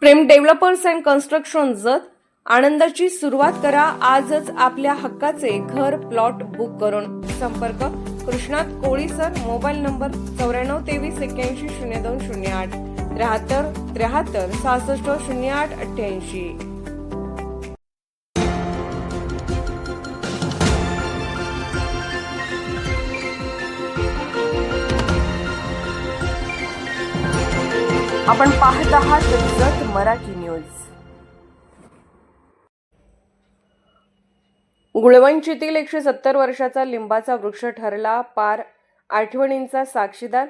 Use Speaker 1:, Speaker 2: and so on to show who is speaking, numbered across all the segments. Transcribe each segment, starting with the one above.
Speaker 1: Prem developers and construction जत आनंदाची सुरुवात करा आजच आपल्या हक्काचे घर प्लॉट बुक करून संपर्क कृष्णात कोळी सर मोबाईल नंबर 9423810208 73 66 08 88। आपण पाहत आहात जत मराठी न्यूज। गुळवंचीतील 170 वर्षाचा लिंबाचा वृक्ष ठरला पार आठवणींचा साक्षीदार।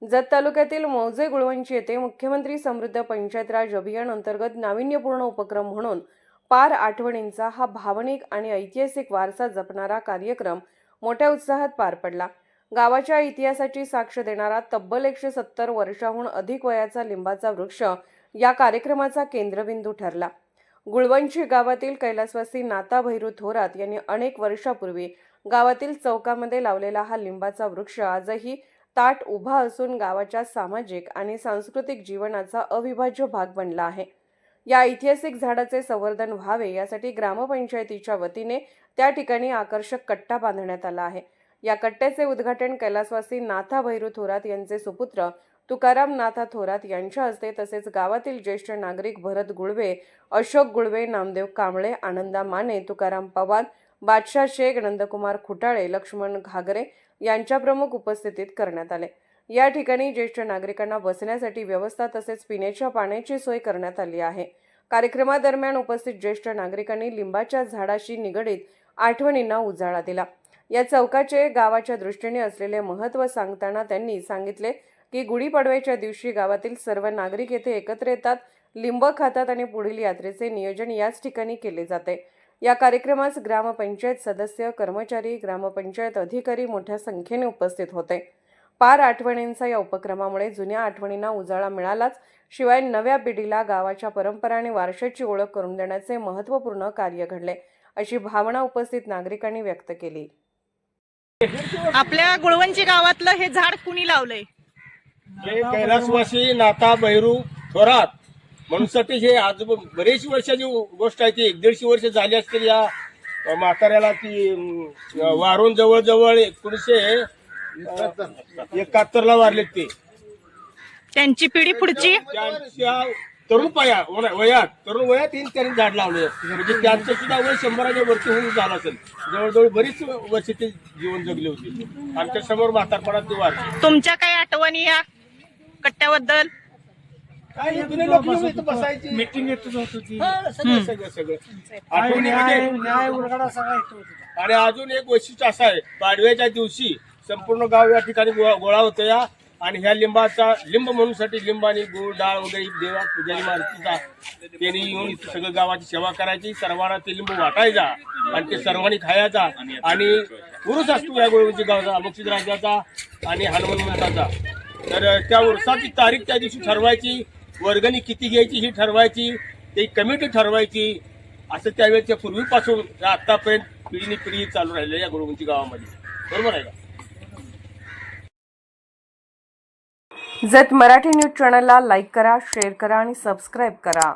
Speaker 1: जत तालुक्यातील मौजे गुळवंची येथे मुख्यमंत्री समृद्ध पंचायत राज अभियान अंतर्गत नाविन्यपूर्ण उपक्रम म्हणून पार आठवणींचा हा भावनिक आणि ऐतिहासिक वारसा जपणारा कार्यक्रम मोठ्या उत्साहात पार पडला। गावाच्या इतिहासाची साक्ष देणारा तब्बल 170 वर्षाहून अधिक वयाचा लिंबाचा वृक्ष या कार्यक्रमाचा केंद्रबिंदू ठरला। गुळवंची गावातील कैलासवासी नाता भैरू थोरात यांनी अनेक वर्षापूर्वी गावातील चौकामध्ये लावलेला हा लिंबाचा वृक्ष आजही ताठ उभा असून गावाच्या सामाजिक आणि सांस्कृतिक जीवनाचा अविभाज्य भाग बनला आहे। या ऐतिहासिक झाडाचे संवर्धन व्हावे यासाठी ग्रामपंचायतीच्या वतीने त्या ठिकाणी आकर्षक कट्टा बांधण्यात आला आहे। या कट्ट्याचे उद्घाटन कैलासवासी नाथा भैरू थोरात यांचे सुपुत्र तुकाराम नाथा थोरात यांच्या हस्ते तसेच गावातील ज्येष्ठ नागरिक भरत गुळवे, अशोक गुळवे, नामदेव कांबळे, आनंदा माने, तुकाराम पवार, बादशाह शेख, नंदकुमार खुटाळे, लक्ष्मण घागरे यांच्या प्रमुख उपस्थितीत करण्यात आले। या ठिकाणी ज्येष्ठ नागरिकांना बसण्यासाठी व्यवस्था तसेच पिण्याच्या पाण्याची सोय करण्यात आली आहे। कार्यक्रमादरम्यान उपस्थित ज्येष्ठ नागरिकांनी लिंबाच्या झाडाशी निगडीत आठवणींना उजाळा दिला। या चौकाचे गावाच्या दृष्टीने असलेले महत्त्व सांगताना त्यांनी सांगितले की गुढीपाडव्याच्या दिवशी गावातील सर्व नागरिक येथे एकत्र येतात, लिंब खातात आणि पुढील यात्रेचे नियोजन याच ठिकाणी केले जाते। या कार्यक्रमास ग्रामपंचायत सदस्य, कर्मचारी, ग्रामपंचायत अधिकारी मोठ्या संख्येने उपस्थित होते। पार आठवणींचा या उपक्रमामुळे जुन्या आठवणींना उजाळा मिळालाच, शिवाय नव्या पिढीला गावाच्या परंपरा आणि वारशाची ओळख करून देण्याचे महत्त्वपूर्ण कार्य घडले, अशी भावना उपस्थित नागरिकांनी व्यक्त केली।
Speaker 2: आपल्या गुळवंची गावातलं हे झाड कुणी लावलंय?
Speaker 3: हे कैलासवासी नाथा भैरू थोरात म्हणूनसाठी हे आज बरेच वर्षाची गोष्ट आहे। ती 150 वर्ष झाली असतील या म्हाताऱ्याला। ती वारून जवळजवळ 1971 ला वारले ते।
Speaker 2: त्यांची पिढी पुढची
Speaker 3: त्यांच्या तरुण वयात त्यांनी झाड लावले, म्हणजे त्यांचं सुद्धा वय 100च्या वरती होऊन झालं असेल। जवळजवळ बरीच वर्ष ते जीवन जगले होते। आमच्या समोर म्हातारपणात ते वारले।
Speaker 2: तुमच्या काही आठवणी या कट्ट्याबद्दल?
Speaker 3: काय जुने लोक इथं बसायची, मीटिंग येतच होती, सगळं आठवणी आणि अजून एक वैशिष्ट्य असं आहे, पाडव्याच्या दिवशी संपूर्ण गाव या ठिकाणी गोळा होतं या आणि ह्या लिंबाचा लिंब म्हणूनसाठी लिंब आणि गुळ डाळ वगैरे देवा पुजारी मारुतीचा त्यांनी येऊन इथं सगळं गावाची सेवा करायची, सर्वांना ते लिंब वाटायचा आणि ते सर्वांनी खायचा। आणि उरूस असतो या गुळवंची गावाचा, मुक्तीद राजाचा आणि हनुमंताचा। तर त्या उरसाची तारीख त्या दिवशी ठरवायची, वर्गणी किती घ्यायची ही ठरवायची, ती कमिटी ठरवायची। असं त्यावेळेच्या पूर्वीपासून आतापर्यंत पिढीने पिढी चालू राहिलं या गुळवंची गावामध्ये। बरोबर आहे का?
Speaker 1: जत मराठी न्यूज चॅनलला लाईक करा, शेअर करा आणि सबस्क्राईब करा।